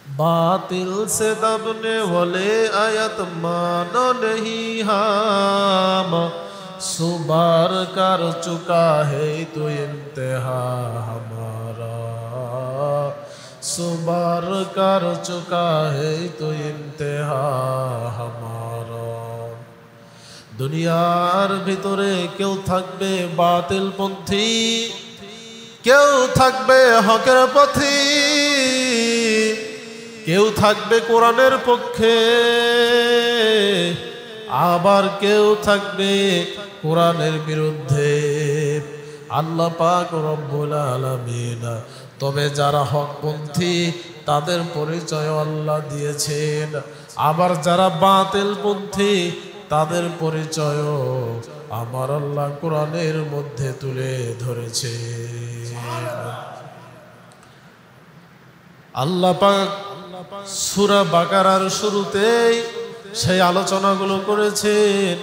बातिल से दबने वाले आयत मानो नहीं हम सुबार कर चुका है तो इंतहा हमारा सुबार कर चुका है तो इंतहा हमारा দুনিয়ার ভিতরে কেউ থাকবে বাতিল পন্থী কেউ থাকবে হকের পথী কেউ থাকবে কোরআনের পক্ষে আবার কেউ থাকবে কোরআনের বিরুদ্ধে আল্লাহ পাক রব্বুল আলামিন তবে যারা হকপন্থী তাদের পরিচয় আল্লাহ দিয়েছেন আবার যারা বাতিলপন্থী তাদের পরিচয়ও আমার আল্লাহ কোরআনের মধ্যে তুলে ধরেছে আল্লাহ পাক সূরা বাকারার শুরুতেই সেই আলোচনাগুলো করেছেন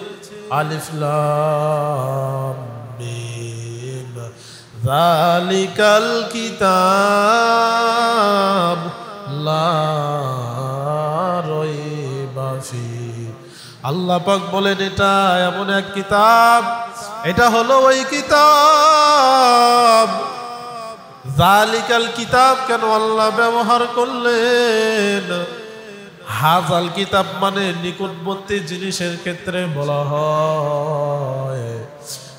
আলিফ লাম মিম যালিকাল কিতাব লা রাইবা ফিহি আল্লাহ পাক বলেন এটা এমন এক কিতাব এটা হলো ওই কিতাব যালিকাল কিতাব কেন আল্লাহ ব্যবহার করলেন হাজাল কিতাব মানে নিকটবর্তী জিনিসের ক্ষেত্রে বলা হয়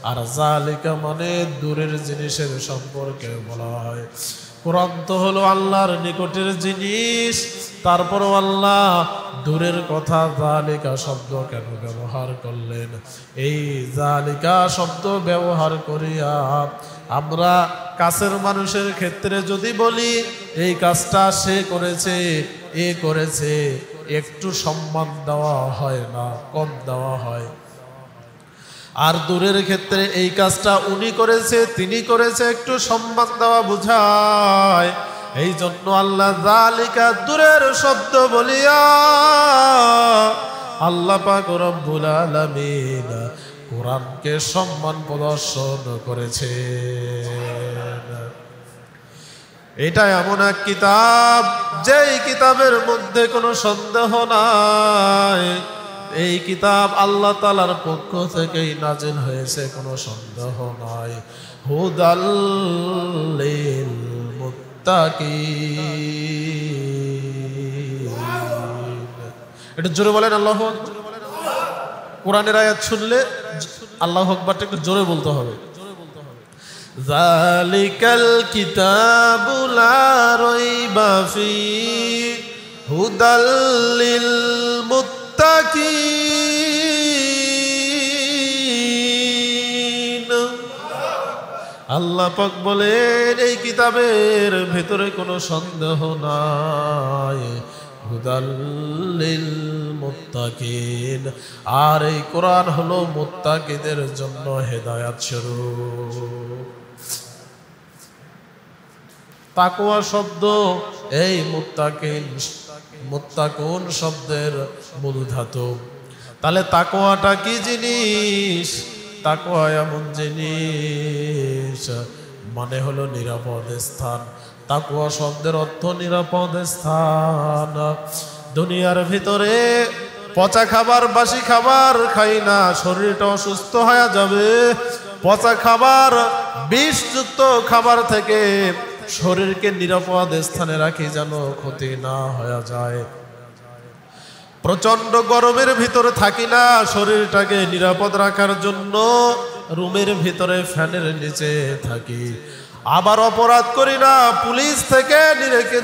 আর যালিকা মানে দূরের জিনিসের সম্পর্কে বলা হয় কোরআন তো হলো আল্লাহর নিকটের জিনিস তারপরও আল্লাহ দূরের কথা যালিকা শব্দ কেন ব্যবহার করলেন এই যালিকা শব্দ ব্যবহার করিয়া আমরা কাছের মানুষের ক্ষেত্রে যদি বলি এই কাজটা সে করেছে এ করেছে একটু সম্মান দেওয়া হয় না কম দেওয়া হয় আর দূরের ক্ষেত্রে এই কাজটা উনি করেছে তিনি করেছে একটু সম্মান দেওয়া বোঝায় এই জন্য আল্লাহ যালিকা দূরের শব্দ বলিয়া আল্লাহ পাক রব্বুল আলামিন কোরআনকে সম্মান প্রদর্শন করেছেন এটা এমন এক কিতাব যেই কিতাবের মধ্যে কোনো সন্দেহ নাই এই কিতাব আল্লাহ তাআলার পক্ষ থেকেই নাজিল হয়েছে কোনো সন্দেহ নাই হুদাল লিল মুত্তাকিন এটা জোরে বলেন আল্লাহু আকবার কোরআনের আয়াত শুনলে আল্লাহু আকবারটা একটু জোরে বলতে হবে যালিকাল কিতাবু লা রাইবা ফিহি হুদাল লিল মুত্তাকিন আল্লাহ পাক বলেন এই কিতাবের ভেতরে কোনো সন্দেহ নাই হুদাল লিল মুত্তাকিন আর এই কোরআন হলো মুত্তাকিদের জন্য হেদায়েত স্বরূপ তাকওয়া শব্দ এই মুত্তাকুন শব্দের মূল ধাতু তাহলে তাকওয়াটা কি জিনিস তাকওয়া এমন জিনিস মানে হলো নিরাপদ স্থান তাকওয়া শব্দের অর্থ নিরাপদ স্থান দুনিয়ার ভিতরে পচা খাবার বাসি খাবার খাই না শরীরটা অসুস্থ হয়ে যাবে পচা খাবার বিষযুক্ত খাবার থেকে শরীরকে নিরাপদ স্থানে রাখি যেন ক্ষতি না হয়ে যায় প্রচন্ড গরমের ভিতরে থাকি না শরীরটাকে নিরাপদ রাখার জন্য রুমের ভিতরে ফ্যানের নিচে থাকি আবার অপরাধ করি না পুলিশ থেকে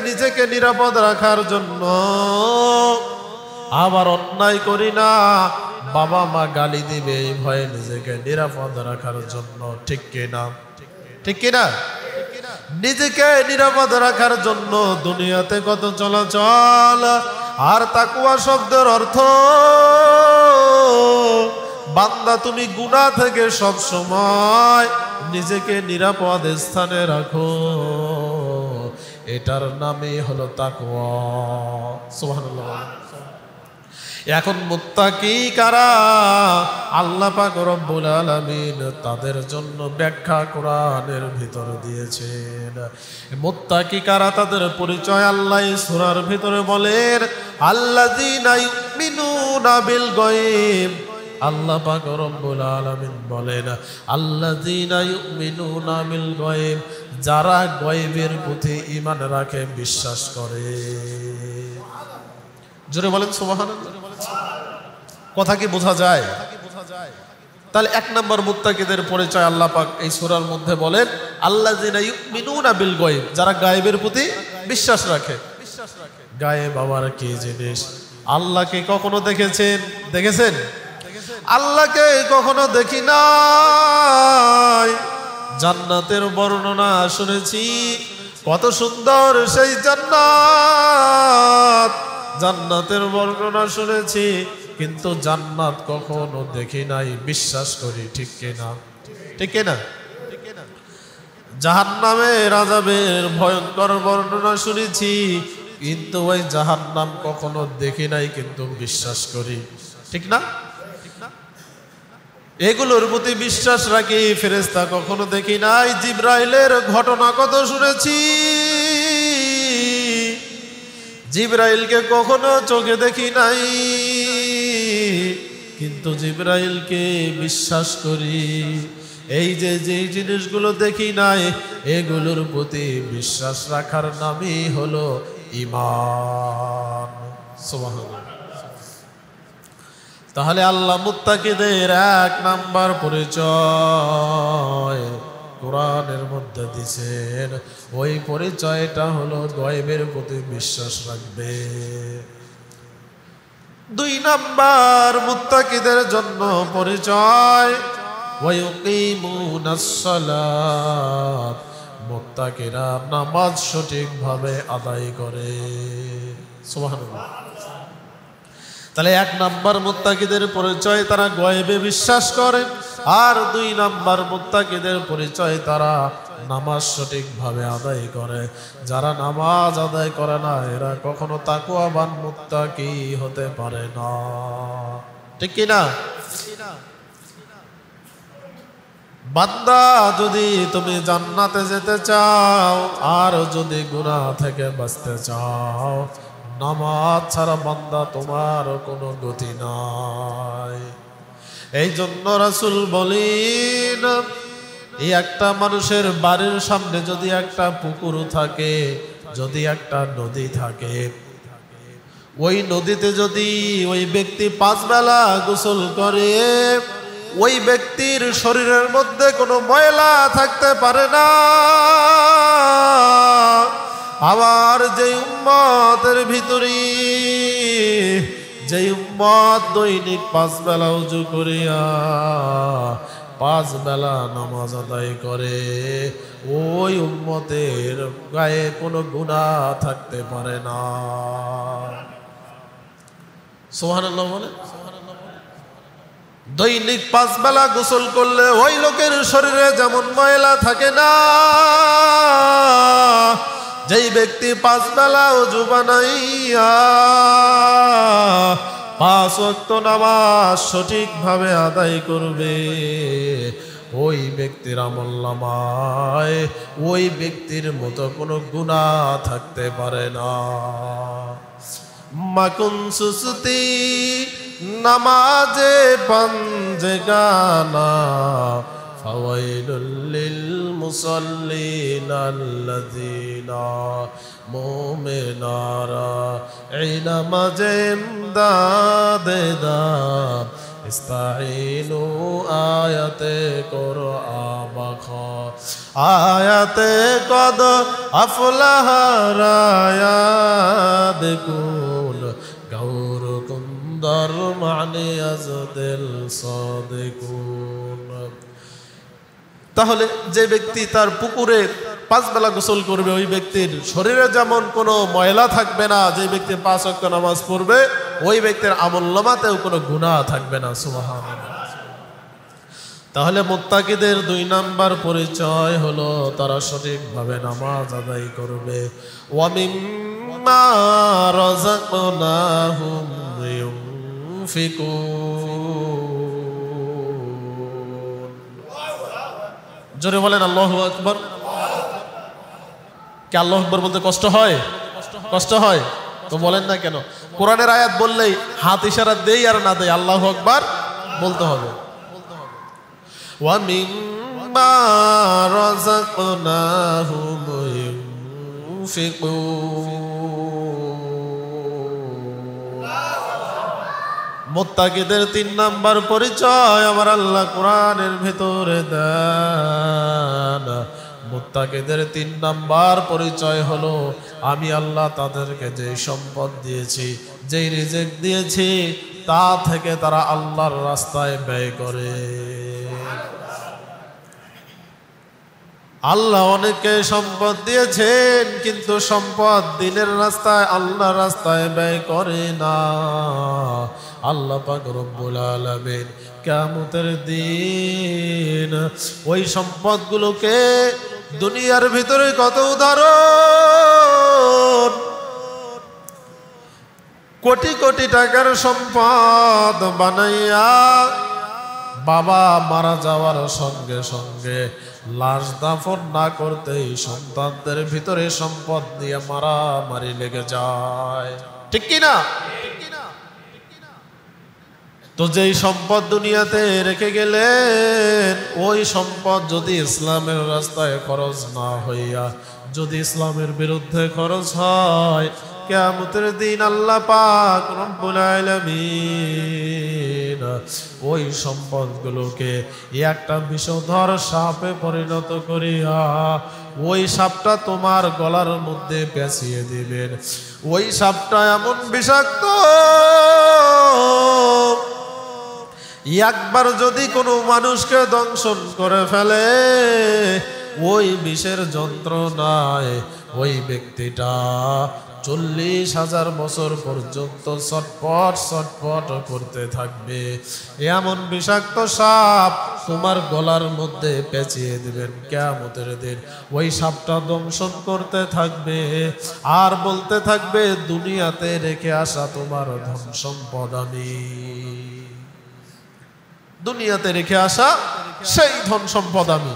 নিজেকে নিরাপদ রাখার জন্য আবার অন্যায় করি না বাবা মা গালি দিবে এই ভয়ে নিজেকে নিরাপদ রাখার জন্য ঠিক কিনা নিজেকে নিরাপদ রাখার জন্য দুনিয়াতে কত চলাচল আর তাকওয়া শব্দের অর্থ বান্দা তুমি গুনাহ থেকে সব সময় নিজেকে নিরাপদ স্থানে রাখো এটার নামই হলো তাকওয়া সুবহানাল্লাহ এখন মুত্তাকি কারা? আল্লাহ পাক রব্বুল আলামিন তাদের জন্য ব্যাখ্যা কোরআনের ভিতরে দিয়েছেন। মুত্তাকি কারা, তাদের পরিচয় আল্লাহ সূরার ভিতরে বলেন, আল্লাযীনা ইউমিনুনা বিল গায়ব। আল্লাহ পাক রব্বুল আলামিন বলেন, আল্লাযীনা ইউমিনুনা বিল গায়ব, যারা গায়বের প্রতি ঈমান রাখে, বিশ্বাস করে। জোরে বলেন সুবহানাল্লাহ। কথা কি বোঝা যায়? তাহলে এক নম্বর মুত্তাকিদের পরিচয় আল্লাহ পাক এই সূরার মধ্যে বলেন, আল্লাযীনা ইউমিনুনা বিল গায়ব, যারা গায়বের প্রতি বিশ্বাস রাখে। গায়ব আবার কি জিনিস? আল্লাহকে কখনো দেখেছেন? দেখেছেন? আল্লাহকে কখনো দেখি নাই। জান্নাতের বর্ণনা শুনেছি, কত সুন্দর সেই জান্নাত। জান্নাতের বর্ণনা শুনেছি, কিন্তু জান্নাত কখনো দেখি নাই, বিশ্বাস করি। ঠিক কিনা? ঠিক কিনা? জাহান্নামের আযাবের ভয়ঙ্কর বর্ণনা শুনেছি, কিন্তু ওই জাহান্নাম কখনো দেখি নাই, কিন্তু বিশ্বাস করি। ঠিক না? এগুলোর প্রতি বিশ্বাস রাখি। ফেরেশতা কখনো দেখি নাই। জিবরাইলের ঘটনা কত শুনেছি, জিবরাইলকে কখনো চোখে দেখি নাই, কিন্তু জিবরাইলকে বিশ্বাস করি। এই যে যে জিনিসগুলো দেখি নাই, এগুলোর প্রতি বিশ্বাস রাখার নামই হলো ঈমান। সুবহানাল্লাহ। তাহলে আল্লাহ মুত্তাকিদের এক নাম্বার পরিচয় কোরআনের মধ্যে দিয়েছেন, ওই পরিচয়টা হলো গায়বের প্রতি বিশ্বাস রাখবে। দুই নাম্বার মুত্তাকিদের জন্য পরিচয়, ওয়ায়ুকিমুনাস সালাত, মুত্তাকিরা নামাজ সঠিকভাবে আদায় করে। সুবহানাল্লাহ। তাহলে এক নাম্বার মুত্তাকিদের পরিচয়, তারা গায়বে বিশ্বাস করে। আর দুই নাম্বার মুত্তাকিদের পরিচয়, তারা নামাজ সঠিকভাবে আদায় করে। যারা নামাজ আদায় করে না, এরা কখনো তাকওয়াবান মুত্তাকি হতে পারে না। ঠিক কি না? বান্দা, যদি তুমি জান্নাতে যেতে চাও আর যদি গুনাহ থেকে বাঁচতে চাও, নামাজ ছাড়া বান্দা তোমার কোনো গতি নাই। এই জন্য রাসূল বলেন, এই একটা মানুষের বাড়ির সামনে যদি একটা পুকুর থাকে, যদি একটা নদী থাকে, ওই নদীতে যদি ওই ব্যক্তি 5 বেলা গোসল করে, ওই ব্যক্তির শরীরের মধ্যে কোনো ময়লা থাকতে পারে না। আবার যে উম্মতের ভিতরে, যে উম্মত দৈনিক 5 বেলা ওযু করিয়া 5 বেলা নামাজ আদায় করে, ওই উম্মতের গায়ে কোনো গুনাহ থাকতে পারে না। সুবহানাল্লাহ বলে। দৈনিক 5 বেলা গোসল করলে ওই লোকের শরীরে যেমন ময়লা থাকে না, যেই ব্যক্তি 5 বেলা ওযু বানাইয়া 5 ওয়াক্ত নামাজ সঠিকভাবে আদায় করবে, ওই ব্যক্তির আমলনামায় ওই ব্যক্তির মতো কোনো গুনাহ থাকতে পারে না। মাকুন সুস্তি নামাজে পাঞ্জেগানা, ফাওয়াইলুল লিল মুসাল্লিন আল্লাযীনা মুমিনারা ইনা মাজেম দাদেদা ইস্তাইনু আয়াতে কুরআবাখা আয়াতে কদ আফলাহা রায়াদকুল গাউরকুম দরমানি আজদিল সাদিকুন। তাহলে যে ব্যক্তি তার পুকুরে 5 বেলা গোসল করবে, ওই ব্যক্তির শরীরে যেমন কোনো ময়লা থাকবে না, যে ব্যক্তি 5 ওয়াক্ত নামাজ পড়বে, ওই ব্যক্তির আমলনামাতেও কোনো গুনাহ থাকবে না। সুবহানাল্লাহ। তাহলে মুত্তাকিদের 2 নাম্বার পরিচয় হলো তারা সঠিকভাবে নামাজ আদায় করবে। ওয়া মিম্মা রাযাকনাহুম জোরে বলেন আল্লাহু আকবার। কি আল্লাহু আকবার বলতে কষ্ট হয়? কষ্ট হয় তো বলেন না কেন? কোরআনের আয়াত বললেই হাত ইশারা দেই আর না দেই আল্লাহু আকবার বলতে হবে। ওয়া মিম্মা রাযাকনাহুম ইউনফিকুন। মুত্তাকিদের 3 নাম্বার পরিচয় আমার আল্লাহ কোরআনের ভিতরে দেন। মুত্তাকিদের 3 নাম্বার পরিচয় হলো আমি আল্লাহ তাদেরকে যে সম্পদ দিয়েছি, যেই রিজিক দিয়েছি, তা থেকে তারা আল্লাহর রাস্তায় ব্যয় করে। আল্লাহ অনেককে সম্পদ দিয়েছেন, কিন্তু সম্পদ দিনের রাস্তায়, আল্লাহর রাস্তায় ব্যয় করে না। আল্লাহ পাক রব্বুল আলামিন কিয়ামতের দিন ওই সম্পদগুলোকে দুনিয়ার ভিতরে কত উদাহরণ, কোটি কোটি টাকার সম্পদ বানাইয়া বাবা মারা যাওয়ার সঙ্গে সঙ্গে লাশ দাফন না করতেই সন্তানদের ভিতরে সম্পদ নিয়ে মারামারি লেগে যায়, ঠিক কি না? তো যেই সম্পদ দুনিয়াতে রেখে গেলেন, ওই সম্পদ যদি ইসলামের রাস্তায় খরচ না হইয়া যদি ইসলামের বিরুদ্ধে খরচ হয়, কিয়ামতের দিন আল্লাহ পাক রব্বুল আলামিন ওই সম্পদগুলোকে একটা বিষধর সাপে পরিণত করিয়া ওই সাপটা তোমার গলার মধ্যে পেঁচিয়ে দিবেন। ওই সাপটা এমন বিষাক্ত, একবার যদি কোনো মানুষকে দংশন করে ফেলে, ওই বিষের যন্ত্রণায় ওই ব্যক্তিটা 40,000 বছর পর্যন্ত ছটফট ছটফট করতে থাকবে। এমন বিষাক্ত সাপ তোমার গলার মধ্যে পেঁচিয়ে দিবেন কিয়ামতের দিন। ওই সাপটা দংশন করতে থাকবে আর বলতে থাকবে, দুনিয়াতে রেখে আসা তোমার ধন সম্পদ আমি, দুনিয়াতে রেখে আসা সেই ধন সম্পদ আমি।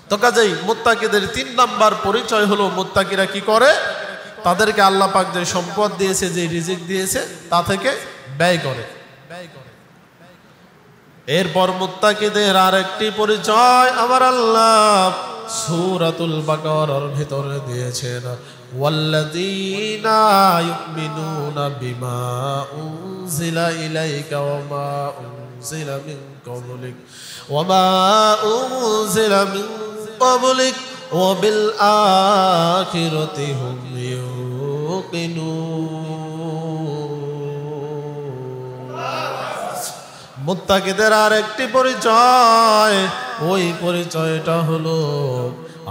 তো কাজেই মুত্তাকিদের 3 নাম্বার পরিচয় হলো মুত্তাকিরা কি করে? তাদেরকে আল্লাহ পাক যে সম্পদ দিয়েছে, যে রিজিক দিয়েছে, তা থেকে ব্যয় করে। এরপর মুত্তাকিদের আরেকটি পরিচয় আমার আল্লাহ সূরাতুল বাকারার ভিতরে দিয়েছেন, ওয়াল্লাযীনা ইউমিনুনা বিমা উনজিলা ইলাইকা ওয়া মা উনজিলা মিন ক্বাবলিক ওয়া মা উনজিলা মিন ক্বাবলিক ওয়া বিল আখিরাতি হুম ইউকিনুন। মুত্তাকিদের আরেকটি পরিচয়, ওই পরিচয়টা হলো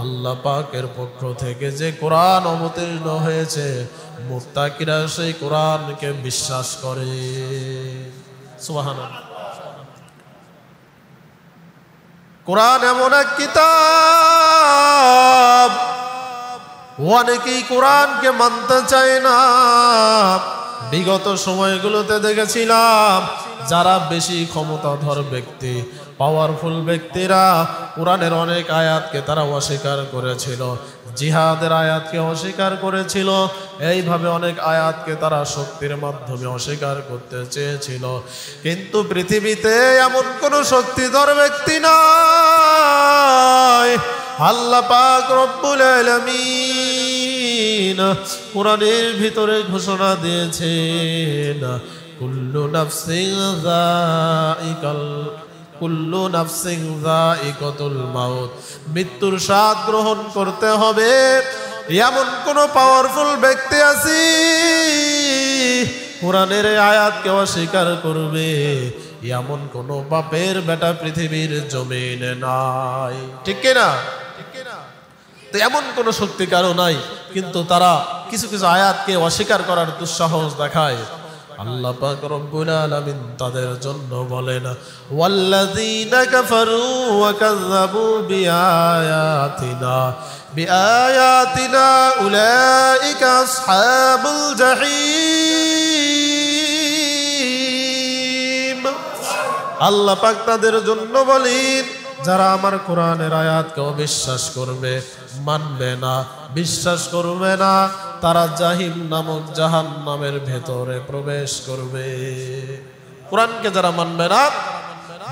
আল্লাহ পাকের পক্ষ থেকে যে কোরআন অবতীর্ণ হয়েছে, মুত্তাকিরা সেই কোরআনকে বিশ্বাস করে। সুবহানাল্লাহ। কোরআন এমন এক কিতাব, অনেকেই কোরআনকে মানতে চায় না। বিগত সময়গুলোতে দেখেছিলাম যারা বেশি ক্ষমতাধর ব্যক্তি, পাওয়ারফুল ব্যক্তিরা কোরআনের অনেক আয়াতকে তারা অস্বীকার করেছিল, জিহাদের আয়াতকে অস্বীকার করেছিল, এইভাবে অনেক আয়াতকে তারা শক্তির মাধ্যমে অস্বীকার করতে চেয়েছিল। কিন্তু পৃথিবীতে এমন কোনো শক্তিধর ব্যক্তি নাই। আল্লাহ পাক রব্বুল আলামিন কোরআনের ভিতরে ঘোষণা দিয়েছেন, কুল্লু নাফসিন যায়িকাতুল মাউত, মৃত্যুর স্বাদ গ্রহণ করতে হবে। এমন কোন পাওয়ারফুল ব্যক্তি আছে কোরআনের আয়াতকে অস্বীকার করবে, এমন কোন বাপের বেটা পৃথিবীর জমিনে নাই, ঠিক কিনা? তো এমন কোন শক্তি কারো নাই, কিন্তু তারা কিছু কিছু আয়াতকে অস্বীকার করার দুঃসাহস দেখায়। আল্লাহ পাক রব্বুল আলামিন তাদের জন্য বলেন, ওয়াল্লাযীনা কাফারু ওয়া কাযযাবু বিআয়াতিনা উলাইকা আসহাবুল জাহিম। আল্লাহ পাক তাদের জন্য বলেন, যারা আমার কোরআনের আয়াতকে অবিশ্বাস করবে, মানবে না, বিশ্বাস করবে না, তারা জাহিম নামক জাহান্নামের ভেতরে প্রবেশ করবে। কোরআনকে যারা মানবে না,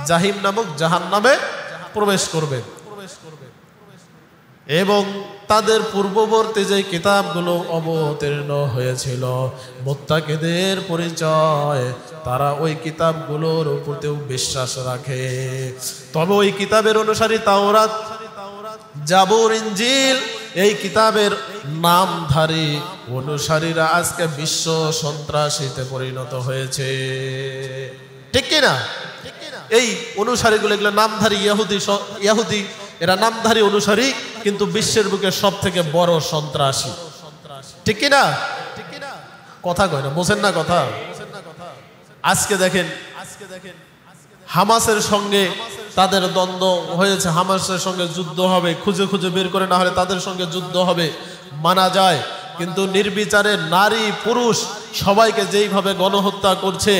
জাহিম নামক জাহান্নামে প্রবেশ করবে। এবং তাদের পূর্ববর্তী যে কিতাবগুলো অবতীর্ণ হয়েছিল মুত্তাকিদের পরিচয়, তারা ওই কিতাবগুলোর উপরেও বিশ্বাস রাখে। তবে ওই কিতাবের অনুসারী তাওরাত, জাবুর, ইনজিল, এই কিতাবের নামধারী অনুসারীরা আজকে বিশ্ব সন্ত্রাসীতে পরিণত হয়েছে, ঠিক কিনা? এই অনুসারীগুলো, এগুলো নামধারী ইহুদি, এরা নামধারী অনুসারী, কিন্তু বিশ্বের বুকে সব থেকে বড় সন্ত্রাসী, ঠিক কিনা? কথা কয় না, বোঝেন না কথা? আজকে দেখেন হামাসের সঙ্গে তাদের দ্বন্দ্ব হয়েছে, হামাসের সঙ্গে যুদ্ধ হবে, খুঁজে খুঁজে বের করে, না হলে তাদের সঙ্গে যুদ্ধ হবে, মানা যায়। কিন্তু নির্বিচারে নারী পুরুষ সবাইকে যেইভাবে গণহত্যা করছে,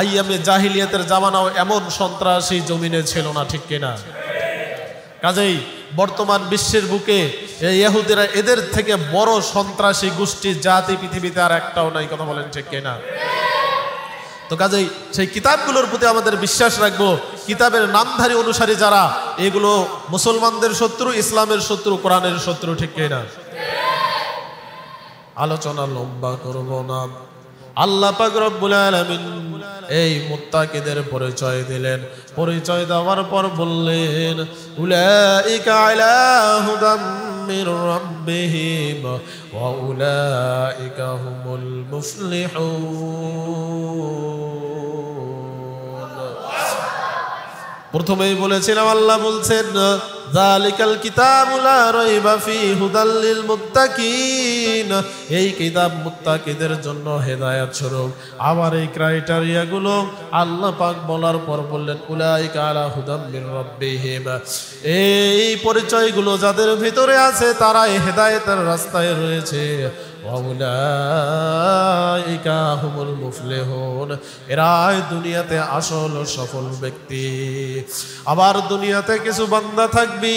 আইয়ামে জাহিলিয়াতের জামানাও এমন সন্ত্রাসী জমিনে ছিল না, ঠিক কিনা? কাজেই বর্তমান বিশ্বের বুকে এই ইহুদিরা, এদের থেকে বড় সন্ত্রাসী গোষ্ঠী জাতি পৃথিবীতে আর একটাও নাই, কথা বলেন ঠিক কিনা? তো কাজেই সেই কিতাবগুলোর প্রতি আমাদের বিশ্বাস রাখবো। কিতাবের নামধারী অনুসারী যারা, এগুলো মুসলমানদের শত্রু, ইসলামের শত্রু, কোরআনের শত্রু, ঠিক কিনা? আলোচনা লম্বা করব না। আল্লাহ পাক রব্বুল আলামিন এই মুত্তাকিদের পরিচয় দিলেন। পরিচয় দেওয়ার পর বললেন, উলাইকা আলা হুদাম মির রাব্বিহিম ওয়া উলাইকা হুমুল মুফলিহুন। প্রথমেই বলেছিলাম, আল্লাহ বলছেন, যালিকাল কিতাবু লা রাইবা ফীহি হুদাল লিল মুত্তাকিন, এই কিতাব মুত্তাকিদের জন্য হেদায়েত স্বরূপ। আবার এই ক্রাইটেরিয়াগুলো আল্লাহ পাক বলার পর বললেন, উলাইকা আলা হুদাম মির রাব্বিহিম, এই পরিচয়গুলো যাদের ভিতরে আছে তারা এই হেদায়েতের রাস্তায় রয়েছে। ওয়া উলাইকা হুমুল মুফলিহুন, এরাই দুনিয়াতে আসল সফল ব্যক্তি। আবার দুনিয়াতে কিছু বান্দা থাকবে,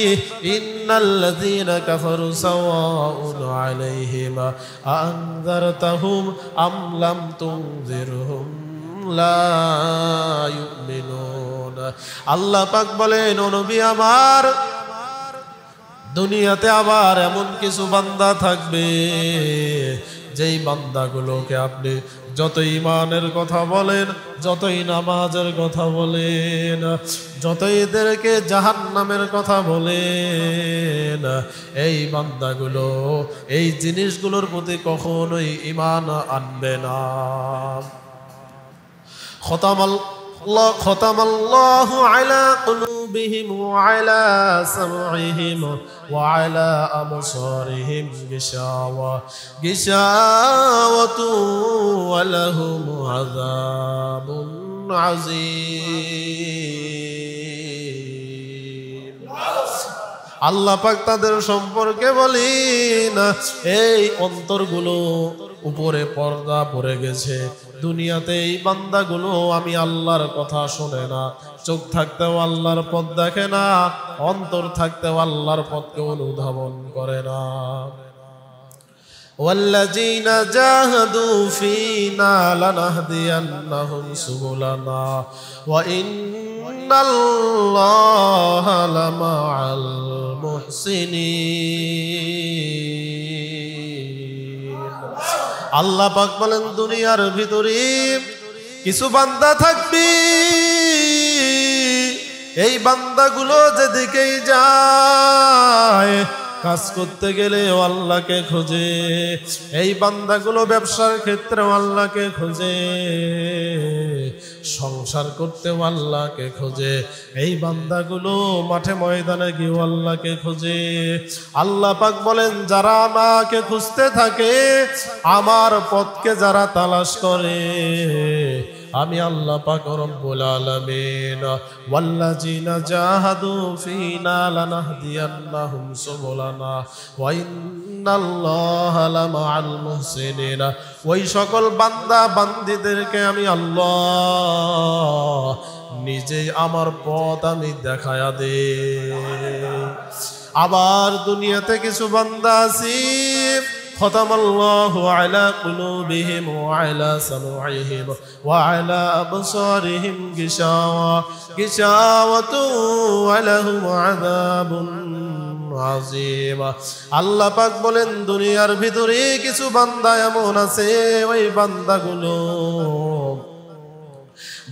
ইন্নাল্লাযীনা কাফারু সাওয়াউন আলাইহিম আনযারতাহুম আম লাম তুনযিরহুম লা ইউমিনুন। আল্লাহ পাক বলেন, ও নবী আমার, দুনিয়াতে আবার এমন কিছু বান্দা থাকবে, যেই বান্দাগুলোকে আপনি যত ঈমানের কথা বলেন, যতই নামাজের কথা বলেন, যতই এদেরকে জাহান্নামের কথা বলেন, এই বান্দাগুলো এই জিনিসগুলোর প্রতি কখনোই ঈমান আনবে না। খতামাল্লাহু আলা কুলুবিহিম ওয়া আলা সামঈহিম ওয়া আলা আবসারিহিম গিশাওয়াতু ওয়া লাহুম আযাবুন আযীম। আল্লাহ পাক তাদের সম্পর্কে বলেন, এই অন্তরগুলো উপরে পর্দা পড়ে গেছে, দুনিয়াতে এই বান্দাগুলো আমি আল্লাহর কথা শোনে না, চোখ থাকতেও আল্লাহর পথ দেখে না, অন্তর থাকতেও আল্লাহর পথকে অনুধাবন করে না। ওয়াল্লাযীনা জাহাদু ফীনা লানাহদিয়ান্নাহুম সুবুলানা ওয়া ইন্নাল্লাহা লামাআল মুহসিনিন। আল্লাহ পাক বলেন, দুনিয়ার ভিতরে কিছু বান্দা থাকবে, এই বান্দাগুলো যেদিকেই যায়, কাজ করতে গেলেও আল্লাহকে খোঁজে, এই বান্দাগুলো ব্যবসার ক্ষেত্রেও আল্লাহকে খোঁজে, সংসার করতেও আল্লাহকে খোঁজে, এই বান্দাগুলো মাঠে ময়দানে গিয়েও আল্লাহকে খোঁজে। আল্লাহ পাক বলেন, যারা আমাকে খুঁজতে থাকে, আমার পথকে যারা তালাশ করে, আমি আল্লাহ পাক রব্বুল আলামিন ওয়াল্লাযীনা জাহাদু ফীনা লানাহদিয়ান্নাহুম সুবুলানা ওয়া ইন্নাল্লাহা লামাআল মুহসিনিন। ওই সকল বান্দা বান্দীদেরকে আমি আল্লাহ নিজেই আমার পথ আমি দেখায়া দে। আবার দুনিয়াতে কিছু বান্দা আছে খতামাল্লাহু আলা কুলুবিহিম ওয়া আলা সামউহিম ওয়া আলা আবসারিহিম গিশাওয়াতু ওয়া লাহুম আযাবুন আযীম। আল্লাহ পাক বলেন দুনিয়ার ভিতরে কিছু বান্দা এমন আছে, ওই বান্দাগুলো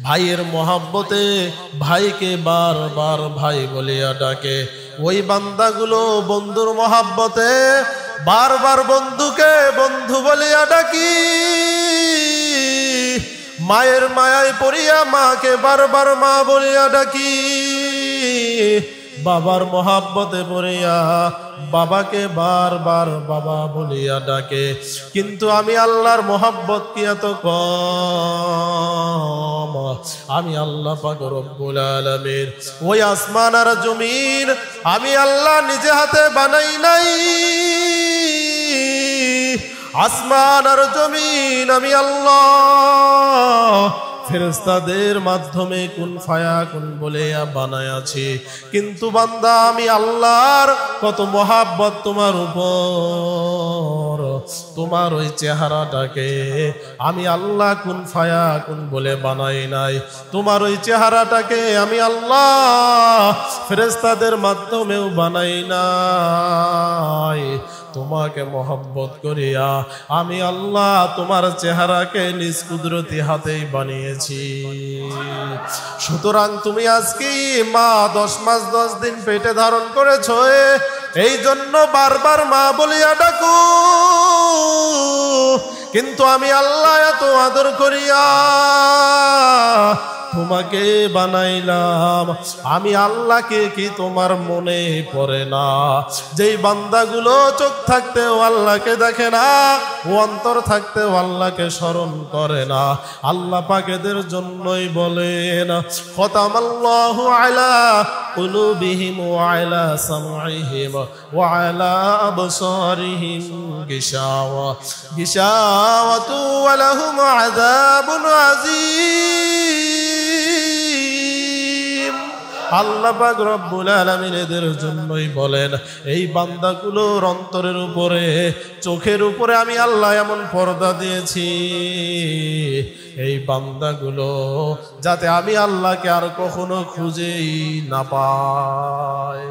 ভাইয়ের মহাব্বতে ভাইকে বারবার ভাই বলিয়া ডাকে। ওই বান্দাগুলো বন্ধুর মহাব্বতে বারবার বন্ধুকে বন্ধু বলিয়া ডাকি। মায়ের মায়ায় পড়িয়া মাকে বারবার মা বলিয়া ডাকি। বাবার মহাব্বতে পড়িয়া বাবাকে বারবার বাবা বলিয়া ডাকে। কিন্তু আমি আল্লাহর মহাব্বত কি এত কম? আমি আল্লাহ পাক রব্বুল আলামিন ওই আসমান আর জমিন আমি আল্লাহ নিজে হাতে বানাই নাই। আসমান আর জমিন আমি আল্লাহ ফেরেশতাদের মাধ্যমে কুন ফায়াকুন বলে বানায়াছি। কিন্তু বান্দা আমি আল্লাহর কত মহাব্বত তোমার উপর, তোমার ওই চেহারাটাকে আমি আল্লাহ কুন ফায়াকুন বলে বানাই নাই। তোমার ওই চেহারাটাকে আমি আল্লাহ ফেরেশতাদের মাধ্যমেও বানাই নাই। তোমাকে মহব্বত করিয়া আমি আল্লাহ তোমার চেহারাকে নিজ কুদরতি হাতেই বানিয়েছি। সুতরাং তুমি আজকে মা 10 মাস 10 দিন পেটে ধারণ করেছ, এই জন্য বারবার মা বলিয়া ডাকো। কিন্তু আমি আল্লাহ এত আদর করিয়া তোমাকে বানাইলাম, আমি আল্লাহকে কি তোমার মনে পড়ে না? যেই বান্দাগুলো চোখ থাকতেও আল্লাহকে দেখে না, ও অন্তর থাকতেও আল্লাহকে স্মরণ করে না, আল্লাহ পাক এদের জন্যই বলেন খতামাল্লাহু আলা কুলুবিহিম ওয়া আলা সামউহিম ওয়া আলা আবসারিহিম গিশাওয়াতু ওয়া লাহুম আযাবুন আযীম। আল্লাহ পাক রব্বুল আলামিন এদের জন্যই বলেন এই বান্দাগুলোর অন্তরের উপরে চোখের উপরে আমি আল্লাহ এমন পর্দা দিয়েছি, এই বান্দাগুলো যাতে আমি আল্লাহকে আর কখনো খুঁজেই না পায়।